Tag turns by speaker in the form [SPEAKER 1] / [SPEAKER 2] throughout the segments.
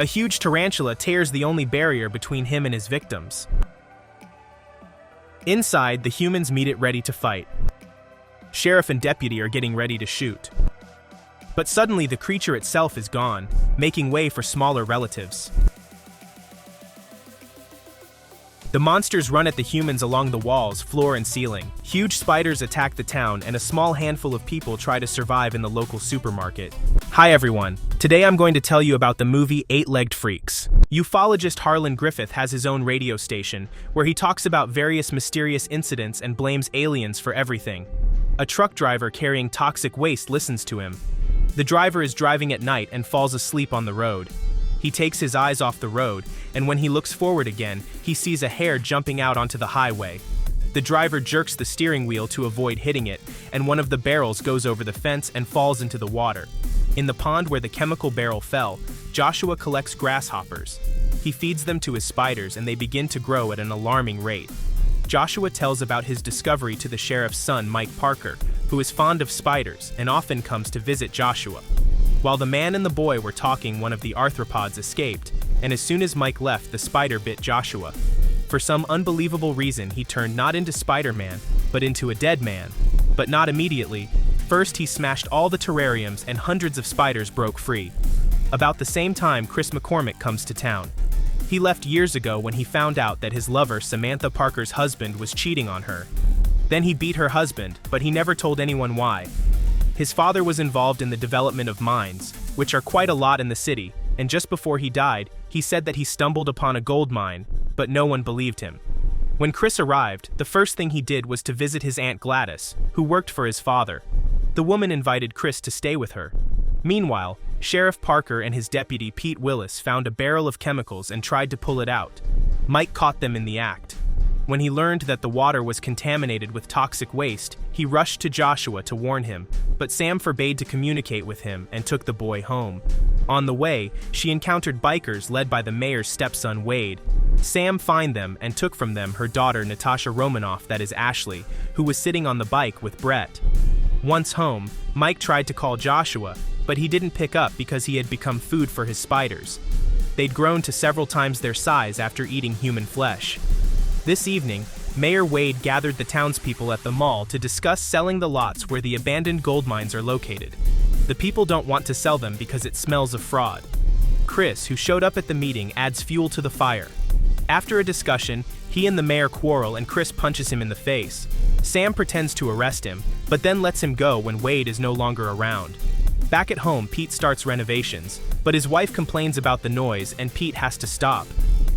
[SPEAKER 1] A huge tarantula tears the only barrier between him and his victims. Inside, the humans meet it ready to fight. Sheriff and deputy are getting ready to shoot. But suddenly the creature itself is gone, making way for smaller relatives. The monsters run at the humans along the walls, floor, and ceiling. Huge spiders attack the town, and a small handful of people try to survive in the local supermarket. Hi everyone. Today I'm going to tell you about the movie Eight-Legged Freaks. Ufologist Harlan Griffith has his own radio station, where he talks about various mysterious incidents and blames aliens for everything. A truck driver carrying toxic waste listens to him. The driver is driving at night and falls asleep on the road. He takes his eyes off the road, and when he looks forward again, he sees a hare jumping out onto the highway. The driver jerks the steering wheel to avoid hitting it, and one of the barrels goes over the fence and falls into the water. In the pond where the chemical barrel fell, Joshua collects grasshoppers. He feeds them to his spiders, and they begin to grow at an alarming rate. Joshua tells about his discovery to the sheriff's son, Mike Parker, who is fond of spiders and often comes to visit Joshua. While the man and the boy were talking, one of the arthropods escaped, and as soon as Mike left, the spider bit Joshua. For some unbelievable reason, he turned not into Spider-Man, but into a dead man. But not immediately. First, he smashed all the terrariums and hundreds of spiders broke free. About the same time, Chris McCormick comes to town. He left years ago when he found out that his lover, Samantha Parker's husband, was cheating on her. Then he beat her husband, but he never told anyone why. His father was involved in the development of mines, which are quite a lot in the city, and just before he died, he said that he stumbled upon a gold mine, but no one believed him. When Chris arrived, the first thing he did was to visit his Aunt Gladys, who worked for his father. The woman invited Chris to stay with her. Meanwhile, Sheriff Parker and his deputy Pete Willis found a barrel of chemicals and tried to pull it out. Mike caught them in the act. When he learned that the water was contaminated with toxic waste, he rushed to Joshua to warn him, but Sam forbade to communicate with him and took the boy home. On the way, she encountered bikers led by the mayor's stepson Wade. Sam found them and took from them her daughter Natasha Romanoff, that is Ashley, who was sitting on the bike with Brett. Once home, Mike tried to call Joshua, but he didn't pick up because he had become food for his spiders. They'd grown to several times their size after eating human flesh. This evening, Mayor Wade gathered the townspeople at the mall to discuss selling the lots where the abandoned gold mines are located. The people don't want to sell them because it smells of fraud. Chris, who showed up at the meeting, adds fuel to the fire. After a discussion, he and the mayor quarrel and Chris punches him in the face. Sam pretends to arrest him, but then lets him go when Wade is no longer around. Back at home, Pete starts renovations, but his wife complains about the noise and Pete has to stop.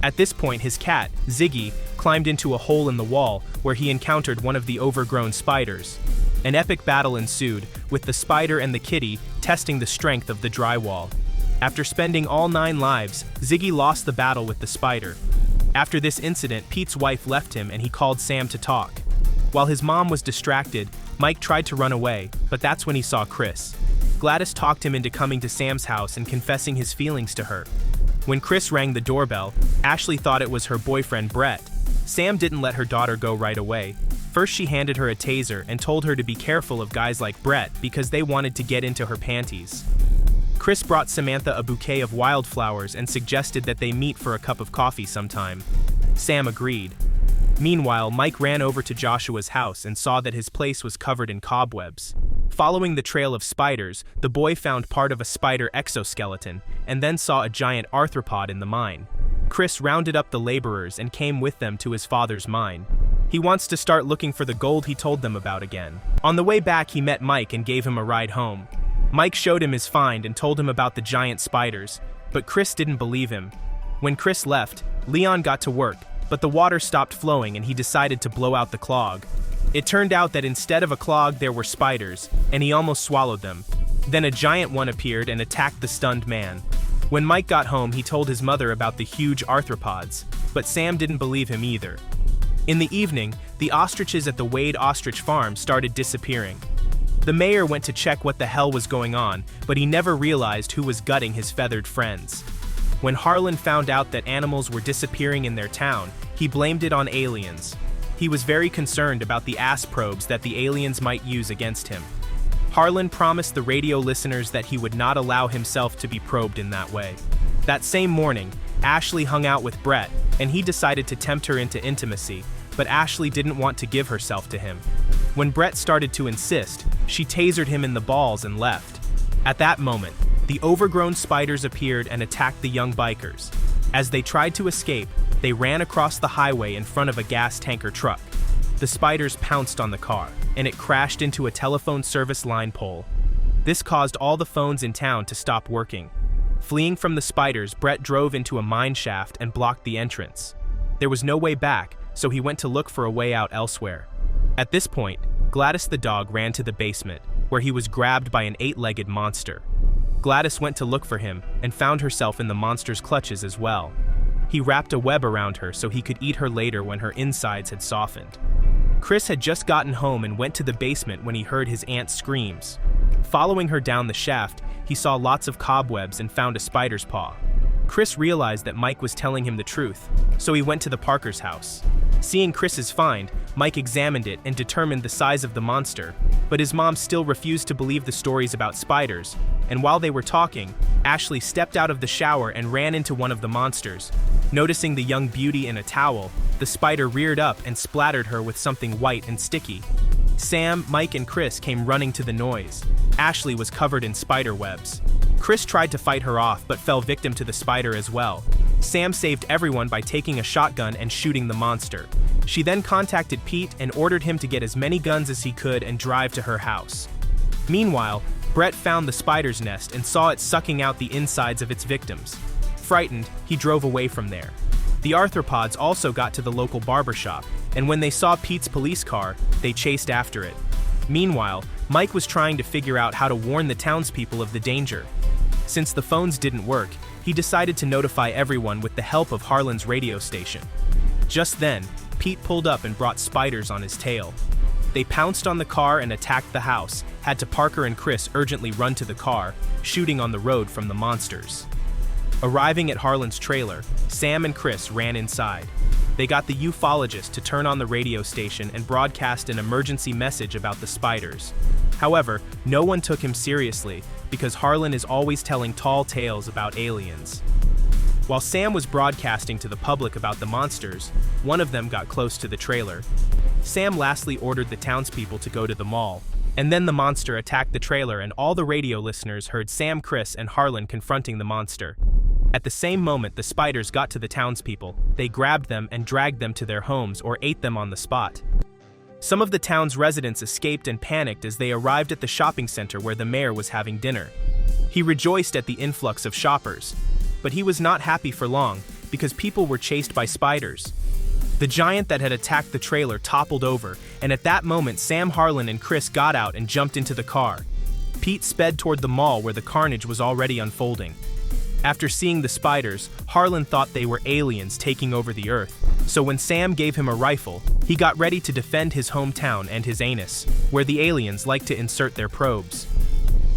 [SPEAKER 1] At this point, his cat, Ziggy, climbed into a hole in the wall where he encountered one of the overgrown spiders. An epic battle ensued, with the spider and the kitty testing the strength of the drywall. After spending all 9 lives, Ziggy lost the battle with the spider. After this incident, Pete's wife left him and he called Sam to talk. While his mom was distracted, Mike tried to run away, but that's when he saw Chris. Gladys talked him into coming to Sam's house and confessing his feelings to her. When Chris rang the doorbell, Ashley thought it was her boyfriend Brett. Sam didn't let her daughter go right away. First, she handed her a taser and told her to be careful of guys like Brett because they wanted to get into her panties. Chris brought Samantha a bouquet of wildflowers and suggested that they meet for a cup of coffee sometime. Sam agreed. Meanwhile, Mike ran over to Joshua's house and saw that his place was covered in cobwebs. Following the trail of spiders, the boy found part of a spider exoskeleton and then saw a giant arthropod in the mine. Chris rounded up the laborers and came with them to his father's mine. He wants to start looking for the gold he told them about again. On the way back, he met Mike and gave him a ride home. Mike showed him his find and told him about the giant spiders, but Chris didn't believe him. When Chris left, Leon got to work, but the water stopped flowing and he decided to blow out the clog. It turned out that instead of a clog, there were spiders, and he almost swallowed them. Then a giant one appeared and attacked the stunned man. When Mike got home, he told his mother about the huge arthropods, but Sam didn't believe him either. In the evening, the ostriches at the Wade Ostrich Farm started disappearing. The mayor went to check what the hell was going on, but he never realized who was gutting his feathered friends. When Harlan found out that animals were disappearing in their town, he blamed it on aliens. He was very concerned about the ass probes that the aliens might use against him. Harlan promised the radio listeners that he would not allow himself to be probed in that way. That same morning, Ashley hung out with Brett, and he decided to tempt her into intimacy, but Ashley didn't want to give herself to him. When Brett started to insist, she tasered him in the balls and left. At that moment, the overgrown spiders appeared and attacked the young bikers. As they tried to escape, they ran across the highway in front of a gas tanker truck. The spiders pounced on the car, and it crashed into a telephone service line pole. This caused all the phones in town to stop working. Fleeing from the spiders, Brett drove into a mine shaft and blocked the entrance. There was no way back, so he went to look for a way out elsewhere. At this point, Gladys the dog ran to the basement, where he was grabbed by an 8-legged monster. Gladys went to look for him and found herself in the monster's clutches as well. He wrapped a web around her so he could eat her later when her insides had softened. Chris had just gotten home and went to the basement when he heard his aunt's screams. Following her down the shaft, he saw lots of cobwebs and found a spider's paw. Chris realized that Mike was telling him the truth, so he went to the Parkers' house. Seeing Chris's find, Mike examined it and determined the size of the monster, but his mom still refused to believe the stories about spiders, and while they were talking, Ashley stepped out of the shower and ran into one of the monsters. Noticing the young beauty in a towel, the spider reared up and splattered her with something white and sticky. Sam, Mike, and Chris came running to the noise. Ashley was covered in spider webs. Chris tried to fight her off but fell victim to the spider as well. Sam saved everyone by taking a shotgun and shooting the monster. She then contacted Pete and ordered him to get as many guns as he could and drive to her house. Meanwhile, Brett found the spider's nest and saw it sucking out the insides of its victims. Frightened, he drove away from there. The arthropods also got to the local barbershop, and when they saw Pete's police car, they chased after it. Meanwhile, Mike was trying to figure out how to warn the townspeople of the danger. Since the phones didn't work, he decided to notify everyone with the help of Harlan's radio station. Just then, Pete pulled up and brought spiders on his tail. They pounced on the car and attacked the house, had to Parker and Chris urgently run to the car, shooting on the road from the monsters. Arriving at Harlan's trailer, Sam and Chris ran inside. They got the ufologist to turn on the radio station and broadcast an emergency message about the spiders. However, no one took him seriously because Harlan is always telling tall tales about aliens. While Sam was broadcasting to the public about the monsters, one of them got close to the trailer. Sam lastly ordered the townspeople to go to the mall, and then the monster attacked the trailer and all the radio listeners heard Sam, Chris, and Harlan confronting the monster. At the same moment the spiders got to the townspeople, they grabbed them and dragged them to their homes or ate them on the spot. Some of the town's residents escaped and panicked as they arrived at the shopping center where the mayor was having dinner. He rejoiced at the influx of shoppers, but he was not happy for long because people were chased by spiders. The giant that had attacked the trailer toppled over, and at that moment Sam, Harlan, and Chris got out and jumped into the car. Pete sped toward the mall where the carnage was already unfolding. After seeing the spiders, Harlan thought they were aliens taking over the earth, so when Sam gave him a rifle, he got ready to defend his hometown and his anus, where the aliens like to insert their probes.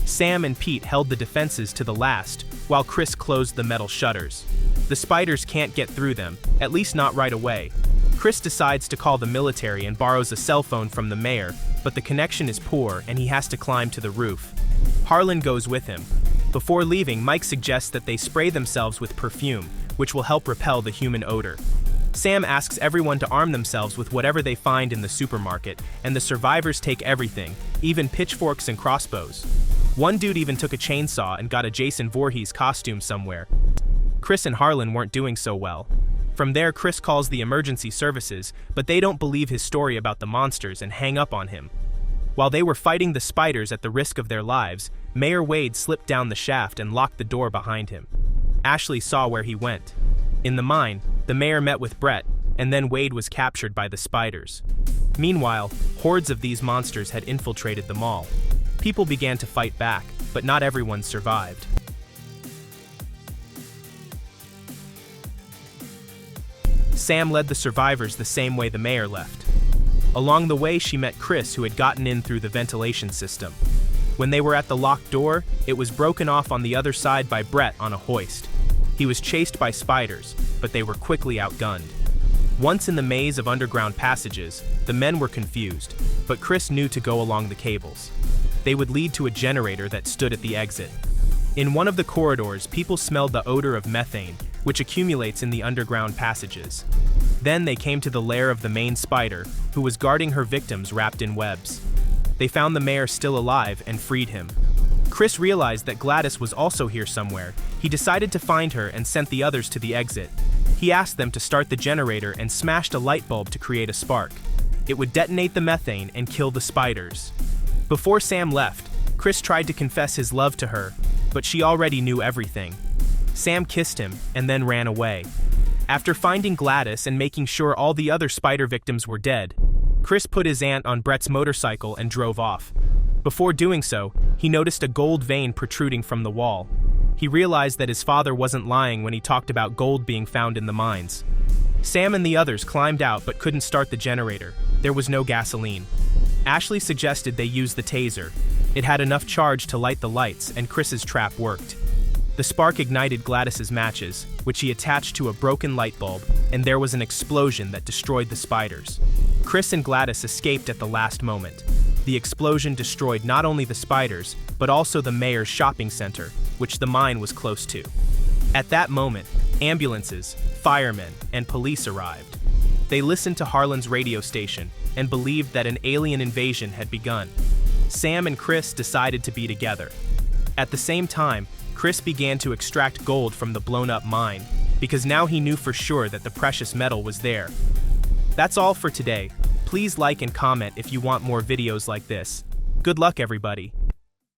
[SPEAKER 1] Sam and Pete held the defenses to the last, while Chris closed the metal shutters. The spiders can't get through them, at least not right away. Chris decides to call the military and borrows a cell phone from the mayor, but the connection is poor and he has to climb to the roof. Harlan goes with him. Before leaving, Mike suggests that they spray themselves with perfume, which will help repel the human odor. Sam asks everyone to arm themselves with whatever they find in the supermarket, and the survivors take everything, even pitchforks and crossbows. One dude even took a chainsaw and got a Jason Voorhees costume somewhere. Chris and Harlan weren't doing so well. From there, Chris calls the emergency services, but they don't believe his story about the monsters and hang up on him. While they were fighting the spiders at the risk of their lives, Mayor Wade slipped down the shaft and locked the door behind him. Ashley saw where he went. In the mine, the mayor met with Brett, and then Wade was captured by the spiders. Meanwhile, hordes of these monsters had infiltrated the mall. People began to fight back, but not everyone survived. Sam led the survivors the same way the mayor left. Along the way, she met Chris, who had gotten in through the ventilation system. When they were at the locked door, it was broken off on the other side by Brett on a hoist. He was chased by spiders, but they were quickly outgunned. Once in the maze of underground passages, the men were confused, but Chris knew to go along the cables. They would lead to a generator that stood at the exit. In one of the corridors, people smelled the odor of methane, which accumulates in the underground passages. Then they came to the lair of the main spider, who was guarding her victims wrapped in webs. They found the mayor still alive and freed him. Chris realized that Gladys was also here somewhere. He decided to find her and sent the others to the exit. He asked them to start the generator and smashed a light bulb to create a spark. It would detonate the methane and kill the spiders. Before Sam left, Chris tried to confess his love to her, but she already knew everything. Sam kissed him and then ran away. After finding Gladys and making sure all the other spider victims were dead, Chris put his aunt on Brett's motorcycle and drove off. Before doing so, he noticed a gold vein protruding from the wall. He realized that his father wasn't lying when he talked about gold being found in the mines. Sam and the others climbed out but couldn't start the generator. There was no gasoline. Ashley suggested they use the taser. It had enough charge to light the lights, and Chris's trap worked. The spark ignited Gladys's matches, which he attached to a broken light bulb, and there was an explosion that destroyed the spiders. Chris and Gladys escaped at the last moment. The explosion destroyed not only the spiders, but also the mayor's shopping center, which the mine was close to. At that moment, ambulances, firemen, and police arrived. They listened to Harlan's radio station and believed that an alien invasion had begun. Sam and Chris decided to be together. At the same time, Chris began to extract gold from the blown-up mine, because now he knew for sure that the precious metal was there. That's all for today. Please like and comment if you want more videos like this. Good luck, everybody.